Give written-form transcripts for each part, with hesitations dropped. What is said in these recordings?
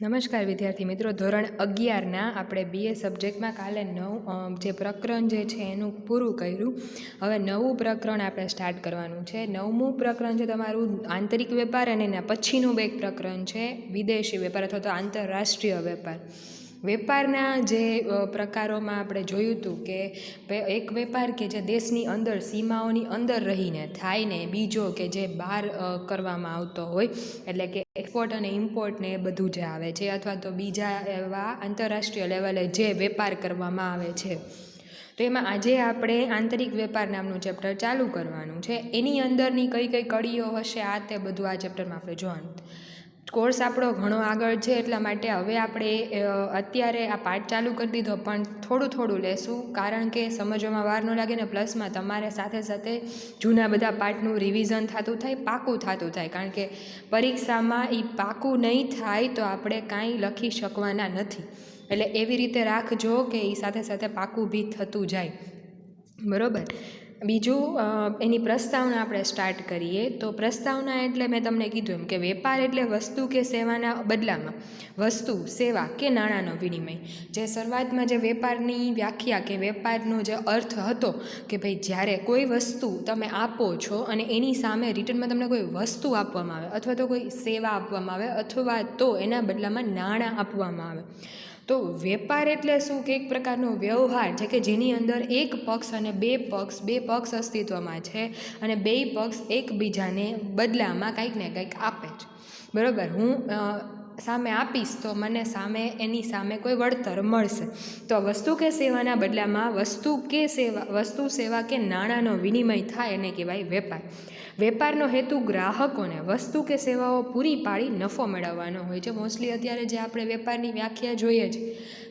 નમસ્કાર વિદ્યાર્થી મિત્રો, ધોરણ 11ના આપણે BA સબ્જેક્ટમાં કાલે જે પ્રકરણ જે છે એનું પૂરું કર્યું. હવે નવું પ્રકરણ આપણે સ્ટાર્ટ કરવાનું છે. નવમું પ્રકરણ છે તમારું આંતરિક વેપાર, અને એના પછીનું એક પ્રકરણ છે વિદેશી વેપાર અથવા તો આંતરરાષ્ટ્રીય વેપાર. વેપારના જે પ્રકારોમાં આપણે જોયું હતું કે એક વેપાર કે જે દેશની અંદર સીમાઓની અંદર રહીને થાય ને, બીજો કે જે બહાર કરવામાં આવતો હોય, એટલે કે એક્સપોર્ટ અને ઇમ્પોર્ટ ને એ બધું જે આવે છે, અથવા તો બીજા એવા આંતરરાષ્ટ્રીય લેવલે જે વેપાર કરવામાં આવે છે. તો એમાં આજે આપણે આંતરિક વેપાર નામનું ચેપ્ટર ચાલુ કરવાનું છે. એની અંદરની કઈ કઈ કડીઓ હશે આ તે બધું આ ચેપ્ટરમાં આપણે જોવાનું. કોર્સ આપણો ઘણો આગળ છે, એટલા માટે હવે આપણે અત્યારે આ પાઠ ચાલુ કરી દીધો, પણ થોડું થોડું લેશું, કારણ કે સમજવામાં વાર ન લાગે ને પ્લસમાં તમારે સાથે સાથે જૂના બધા પાઠનું રિવિઝન થતું થાય, પાકું થતું થાય, કારણ કે પરીક્ષામાં એ પાકું નહીં થાય તો આપણે કાંઈ લખી શકવાના નથી. એટલે એવી રીતે રાખજો કે એ સાથે સાથે પાકું બી થતું જાય, બરાબર. બીજું, એની પ્રસ્તાવના આપણે સ્ટાર્ટ કરીએ. તો પ્રસ્તાવના એટલે મેં તમને કીધું એમ કે વેપાર એટલે વસ્તુ કે સેવાના બદલામાં વસ્તુ, સેવા કે નાણાંનો વિનિમય. જે શરૂઆતમાં જે વેપારની વ્યાખ્યા કે વેપારનો જે અર્થ હતો કે ભાઈ જ્યારે કોઈ વસ્તુ તમે આપો છો અને એની સામે રિટર્નમાં તમને કોઈ વસ્તુ આપવામાં આવે, અથવા તો કોઈ સેવા આપવામાં આવે, અથવા તો એના બદલામાં નાણાં આપવામાં આવે. તો વેપાર એટલે શું કે એક પ્રકારનો વ્યવહાર છે કે જેની અંદર એક પક્ષ અને બે પક્ષ અસ્તિત્વમાં છે, અને બે પક્ષ એકબીજાને બદલામાં કંઈક ને કંઈક આપે છે, બરાબર. હું સામે આપીશ તો મને સામે એની સામે કોઈ વળતર મળશે. તો વસ્તુ કે સેવાના બદલામાં વસ્તુ સેવા કે નાણાંનો વિનિમય થાય એને કહેવાય વેપાર. વેપારનો હેતુ ગ્રાહકોને વસ્તુ કે સેવાઓ પૂરી પાડી નફો મેળવવાનો હોય છે. મોસ્ટલી અત્યારે જે આપણે વેપારની વ્યાખ્યા જોઈએ છે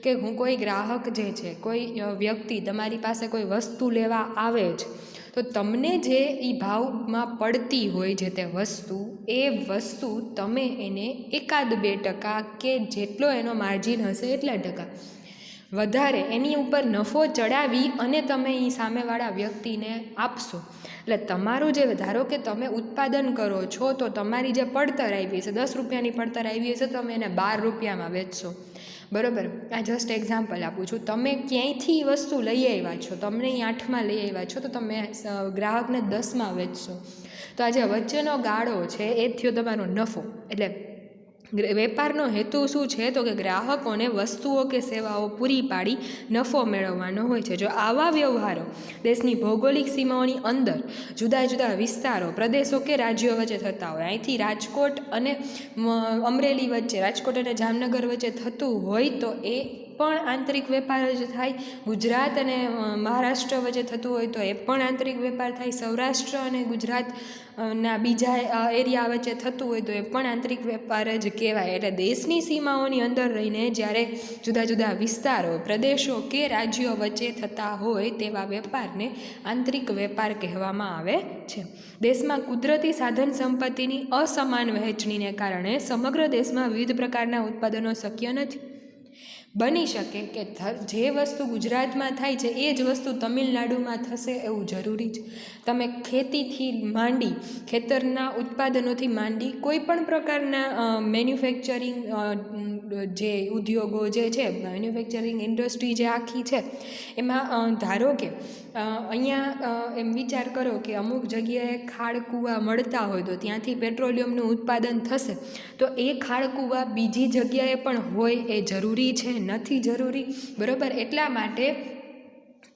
કે હું કોઈ ગ્રાહક જે છે, કોઈ વ્યક્તિ તમારી પાસે કોઈ વસ્તુ લેવા આવે છે, તો તમને જે એ ભાવમાં પડતી હોય જે તે વસ્તુ, એ વસ્તુ તમે એને 1-2% કે જેટલો એનો માર્જિન હશે એટલા ટકા વધારે એની ઉપર નફો ચડાવી અને તમે એ સામેવાળા વ્યક્તિને આપશો. એટલે તમારું જે, ધારો કે તમે ઉત્પાદન કરો છો, તો તમારી જે પડતર આવી હશે, 10 રૂપિયાની પડતર આવી હશે, તમે એને 12 રૂપિયામાં વેચશો, બરાબર. આ જસ્ટ એક્ઝામ્પલ આપું છું. તમે ક્યાંયથી વસ્તુ લઈ આવ્યા છો, તમને 8માં લઈ આવ્યા છો, તો તમે ગ્રાહકને 10માં વેચશો. તો આ જે વચ્ચેનો ગાળો છે એ થયો તમારો નફો. એટલે વેપારનો હેતુ શું છે તો કે ગ્રાહકોને વસ્તુઓ કે સેવાઓ પૂરી પાડી નફો મેળવવાનો હોય છે. જો આવા વ્યવહારો દેશની ભૌગોલિક સીમાઓની અંદર જુદા જુદા વિસ્તારો, પ્રદેશો કે રાજ્યો વચ્ચે થતા હોય, અહીંથી રાજકોટ અને અમરેલી વચ્ચે, રાજકોટ અને જામનગર વચ્ચે થતું હોય તો એ પણ આંતરિક વેપાર જ થાય. ગુજરાત અને મહારાષ્ટ્ર વચ્ચે થતું હોય તો એ પણ આંતરિક વેપાર થાય. સૌરાષ્ટ્ર અને ગુજરાતના બીજા એરિયા વચ્ચે થતું હોય તો એ પણ આંતરિક વેપાર જ કહેવાય. એટલે દેશની સીમાઓની અંદર રહીને જ્યારે જુદા જુદા વિસ્તારો, પ્રદેશો કે રાજ્યો વચ્ચે થતા હોય તેવા વેપારને આંતરિક વેપાર કહેવામાં આવે છે. દેશમાં કુદરતી સાધન સંપત્તિની અસમાન વહેંચણીને કારણે સમગ્ર દેશમાં વિવિધ પ્રકારના ઉત્પાદનો શક્ય નથી. બની શકે કે જે વસ્તુ ગુજરાતમાં થાય છે એ જ વસ્તુ તમિલનાડુમાં થશે એવું જરૂરી છે. તમે ખેતીથી માંડી, ખેતરના ઉત્પાદનોથી માંડી, કોઈ પણ પ્રકારના મેન્યુફેક્ચરિંગ જે ઉદ્યોગો જે છે, મેન્યુફેક્ચરિંગ ઇન્ડસ્ટ્રી જે આખી છે, એમાં ધારો કે અહીંયા એમ વિચાર કરો કે અમુક જગ્યાએ ખાળકૂવા મળતા હોય તો ત્યાંથી પેટ્રોલિયમનું ઉત્પાદન થશે, તો એ ખાળકૂવા બીજી જગ્યાએ પણ હોય એ જરૂરી છે? નથી જરૂરી, બરાબર. એટલા માટે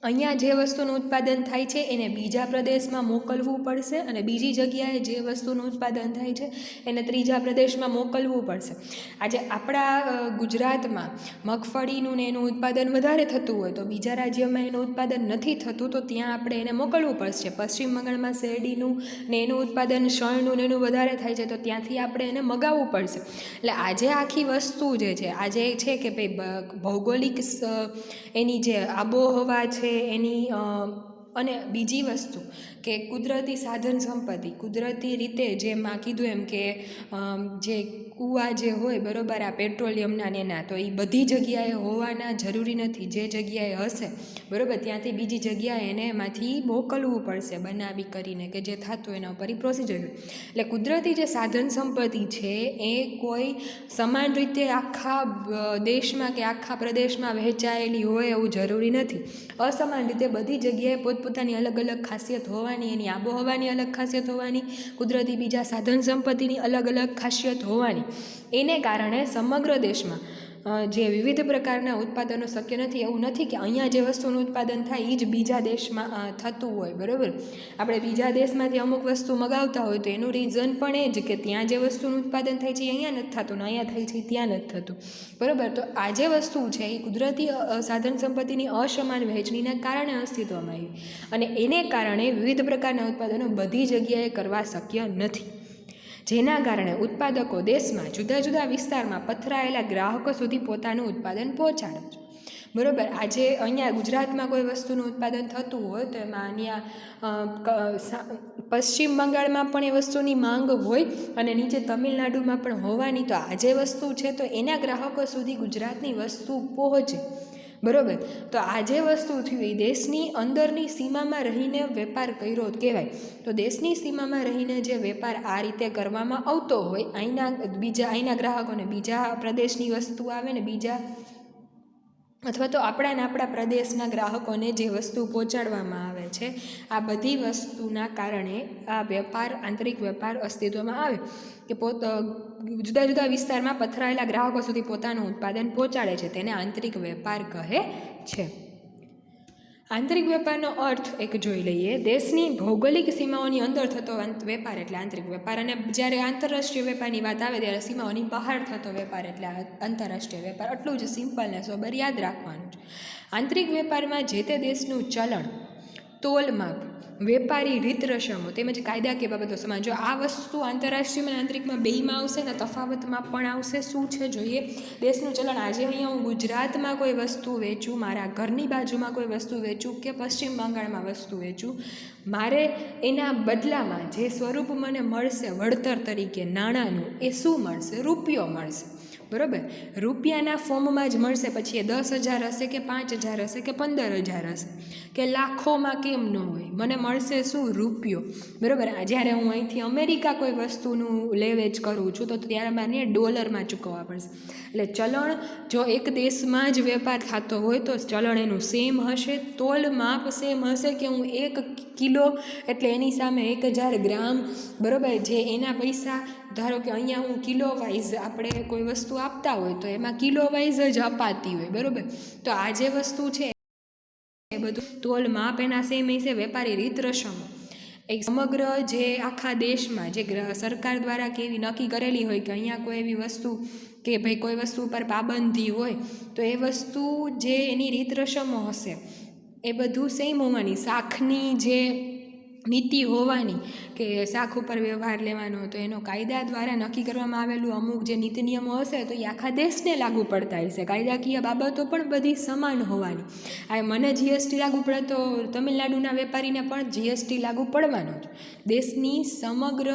અહીંયા જે વસ્તુનું ઉત્પાદન થાય છે એને બીજા પ્રદેશમાં મોકલવું પડશે, અને બીજી જગ્યાએ જે વસ્તુનું ઉત્પાદન થાય છે એને ત્રીજા પ્રદેશમાં મોકલવું પડશે. આજે આપણા ગુજરાતમાં મગફળીનું ને એનું ઉત્પાદન વધારે થતું હોય તો બીજા રાજ્યમાં એનું ઉત્પાદન નથી થતું, તો ત્યાં આપણે એને મોકલવું પડશે. પશ્ચિમ બંગાળમાં શેરડીનું ને એનું ઉત્પાદન, શણનું ને એનું વધારે થાય છે, તો ત્યાંથી આપણે એને મગાવવું પડશે. એટલે આજે આખી વસ્તુ જે છે, આજે છે કે ભાઈ ભૌગોલિક એની જે આબોહવા છે એની, અને બીજી વસ્તુ કે કુદરતી સાધન સંપત્તિ, કુદરતી રીતે જેમાં કીધું એમ કે જે કૂવા જે હોય બરાબર, આ પેટ્રોલિયમના ને એના, તો એ બધી જગ્યાએ હોવાના જરૂરી નથી. જે જગ્યાએ હશે બરાબર, ત્યાંથી બીજી જગ્યાએ એને એમાંથી મોકલવું પડશે બનાવી કરીને, કે જે થતું એના ઉપર પ્રોસિજર. એટલે કુદરતી જે સાધન સંપત્તિ છે એ કોઈ સમાન રીતે આખા દેશમાં કે આખા પ્રદેશમાં વહેંચાયેલી હોય એવું જરૂરી નથી. અસમાન રીતે બધી જગ્યાએ પોતપોતાની અલગ અલગ ખાસિયત હોવાની, એની આબોહવાની અલગ ખાસિયત હોવાની, કુદરતી બીજા સાધન સંપત્તિની અલગ અલગ ખાસિયત હોવાની. એને કારણે સમગ્ર દેશમાં જે વિવિધ પ્રકારના ઉત્પાદનો શક્ય નથી. એવું નથી કે અહીંયા જે વસ્તુનું ઉત્પાદન થાય એ જ બીજા દેશમાં થતું હોય બરાબર. આપણે બીજા દેશમાંથી અમુક વસ્તુ મગાવતા હોય તો એનું રીઝન પણ એ જ કે ત્યાં જે વસ્તુનું ઉત્પાદન થાય છે એ અહીંયા નથી થતું, ને અહીંયા થાય છે ત્યાં નથી થતું બરાબર. તો આ જે વસ્તુ છે એ કુદરતી સાધન સંપત્તિની અસમાન વહેંચણીના કારણે અસ્તિત્વમાં આવી, અને એને કારણે વિવિધ પ્રકારના ઉત્પાદનો બધી જગ્યાએ કરવા શક્ય નથી. જેના કારણે ઉત્પાદકો દેશમાં જુદા જુદા વિસ્તારમાં પથરાયેલા ગ્રાહકો સુધી પોતાનું ઉત્પાદન પહોંચાડે છે બરાબર. આજે અહીંયા ગુજરાતમાં કોઈ વસ્તુનું ઉત્પાદન થતું હોય તો એમાં અહીંયા પશ્ચિમ બંગાળમાં પણ એ વસ્તુની માંગ હોય અને નીચે તમિલનાડુમાં પણ હોવાની. તો આ જે વસ્તુ છે તો એના ગ્રાહકો સુધી ગુજરાતની વસ્તુ પહોંચે બરાબર. તો આ જે વસ્તુ થયું એ દેશની અંદરની સીમામાં રહીને વેપાર કર્યો કહેવાય. તો દેશની સીમામાં રહીને જે વેપાર આ રીતે કરવામાં આવતો હોય, અહીંના ગ્રાહકોને બીજા પ્રદેશની વસ્તુ આવે ને બીજા અથવા તો આપણા પ્રદેશના ગ્રાહકોને જે વસ્તુ પહોંચાડવામાં આવે છે, આ બધી વસ્તુના કારણે આ વેપાર, આંતરિક વેપાર અસ્તિત્વમાં આવે કે જુદા જુદા વિસ્તારમાં પથરાયેલા ગ્રાહકો સુધી પોતાનું ઉત્પાદન પહોંચાડે છે. તેને આંતરિક વેપાર કહે છે. આંતરિક વેપારનો અર્થ એક જોઈ લઈએ. દેશની ભૌગોલિક સીમાઓની અંદર થતો વેપાર એટલે આંતરિક વેપાર, અને જ્યારે આંતરરાષ્ટ્રીય વેપારની વાત આવે ત્યારે સીમાઓની બહાર થતો વેપાર એટલે આંતરરાષ્ટ્રીય વેપાર. આટલું જ સિમ્પલ ને સોબર યાદ રાખવાનું છે. આંતરિક વેપારમાં જે તે દેશનું ચલણ, તોલમાપ, વેપારી રીત રસમો તેમજ કાયદાકીય બાબતો સમાન. જો આ વસ્તુ આંતરરાષ્ટ્રીય અને આંતરિકમાં બેયમાં આવશે ને તફાવતમાં પણ આવશે. શું છે જોઈએ? દેશનું ચલણ. આજે અહીંયા હું ગુજરાતમાં કોઈ વસ્તુ વેચું, મારા ઘરની બાજુમાં કોઈ વસ્તુ વેચું કે પશ્ચિમ બંગાળમાં વસ્તુ વેચું, મારે એના બદલામાં જે સ્વરૂપ મને મળશે વળતર તરીકે નાણાંનું, એ શું મળશે? રૂપિયો મળશે બરાબર. રૂપિયાના ફોર્મમાં જ મળશે. પછી એ 10,000 હશે કે 5,000 હશે કે 15,000 હશે કે લાખોમાં કેમ ન હોય, મને મળશે શું? રૂપિયો બરાબર. જ્યારે હું અહીંથી અમેરિકા કોઈ વસ્તુનું લે વેચ કરું છું તો ત્યારે મારે ડોલરમાં ચૂકવવા પડશે. એટલે ચલણ જો એક દેશમાં જ વેપાર થતો હોય તો ચલણ એનું સેમ હશે, તોલ માપ સેમ હશે કે હું 1 કિલો એટલે એની સામે 1,000 ગ્રામ બરાબર. જે એના પૈસા ધારો કે અહીંયા હું કિલો વાઇઝ આપણે કોઈ વસ્તુ આપતા હોય તો એમાં કિલો વાઇઝ જ અપાતી હોય બરાબર. તો આ જે વસ્તુ છે એ બધું તોલ માપ એના સેમ હશે, વેપારી રીત રસમો એક સમગ્ર જે આખા દેશમાં જે સરકાર દ્વારા કેવી નક્કી કરેલી હોય કે અહીંયા કોઈ એવી વસ્તુ કે ભાઈ કોઈ વસ્તુ ઉપર પાબંદી હોય તો એ વસ્તુ જે એની રીત રસમો હશે એ બધું સેમ હોવાની. શાખની જે નીતિ હોવાની કે શાખ ઉપર વ્યવહાર લેવાનો તો એનો કાયદા દ્વારા નક્કી કરવામાં આવેલું અમુક જે નીતિ નિયમો હશે તો એ આખા દેશને લાગુ પડતા હશે. કાયદાકીય બાબતો પણ બધી સમાન હોવાની. આ મને જીએસટી લાગુ પડે તો તમિલનાડુના વેપારીને પણ જીએસટી લાગુ પડવાનો જ. દેશની સમગ્ર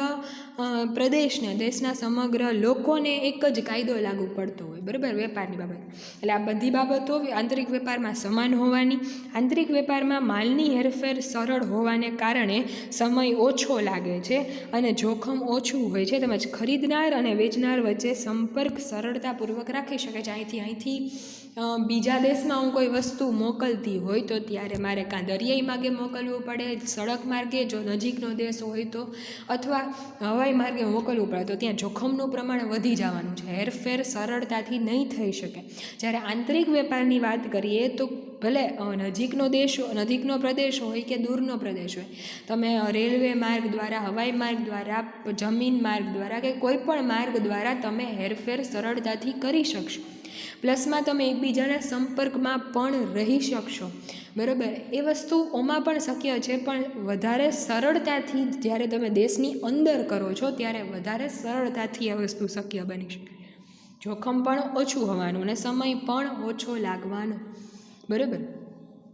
પ્રદેશને, દેશના સમગ્ર લોકોને એક જ કાયદો લાગુ પડતો હોય બરાબર વેપારની બાબત. એટલે આ બધી બાબતો આંતરિક વેપારમાં સમાન હોવાની. આંતરિક વેપારમાં માલની હેરફેર સરળ હોવાને કારણે સમય ઓછો લાગે છે અને જોખમ ઓછું હોય છે, તેમજ ખરીદનાર અને વેચનાર વચ્ચે સંપર્ક સરળતાપૂર્વક રાખી શકે છે. અહીંથી બીજા દેશમાં હું કોઈ વસ્તુ મોકલતી હોય તો ત્યારે મારે કાં દરિયાઈ માર્ગે મોકલવું પડે, સડક માર્ગે જો નજીકનો દેશ હોય તો, અથવા હવાઈ માર્ગે મોકલવું પડે તો ત્યાં જોખમનું પ્રમાણ વધી જવાનું છે. હેરફેર સરળતાથી નહીં થઈ શકે. જ્યારે આંતરિક વેપારની વાત કરીએ તો ભલે નજીકનો પ્રદેશ હોય કે દૂરનો પ્રદેશ હોય, તમે રેલવે માર્ગ દ્વારા, હવાઈ માર્ગ દ્વારા, જમીન માર્ગ દ્વારા કે કોઈ પણ માર્ગ દ્વારા તમે હેરફેર સરળતાથી કરી શકશો. પ્લસમાં તમે એકબીજાના સંપર્કમાં પણ રહી શકશો બરાબર. એ વસ્તુ ઓમાં પણ શક્ય છે, પણ વધારે સરળતાથી જ્યારે તમે દેશની અંદર કરો છો ત્યારે વધારે સરળતાથી આ વસ્તુ શક્ય બની શકે. જોખમ પણ ઓછું હોવાનું અને સમય પણ ઓછો લાગવાનો બરાબર.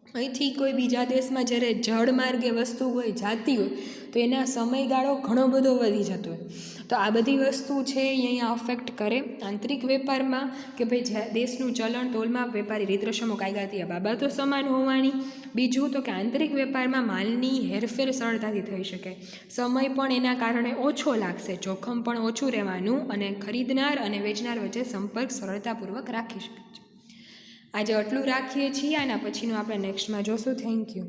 અહીંથી કોઈ બીજા દેશમાં જ્યારે જળમાર્ગે વસ્તુ હોય જાતી હોય તો એના સમયગાળો ઘણો બધો વધી જતો હોય તો આ બધી વસ્તુ છે એ અહીંયા અફેક્ટ કરે આંતરિક વેપારમાં કે ભાઈ દેશનું ચલણ તોલમાં વેપારી રીત રસમો કાયદાથી આ બાબતો સમાન હોવાની બીજું તો કે આંતરિક વેપારમાં માલની હેરફેર સરળતાથી થઈ શકે સમય પણ એના કારણે ઓછો લાગશે જોખમ પણ ઓછું રહેવાનું અને ખરીદનાર અને વેચનાર વચ્ચે સંપર્ક સરળતાપૂર્વક રાખી શકે છે આજે આટલું રાખીએ છીએ આના પછીનું આપણે નેક્સ્ટમાં જોશું થેન્ક યુ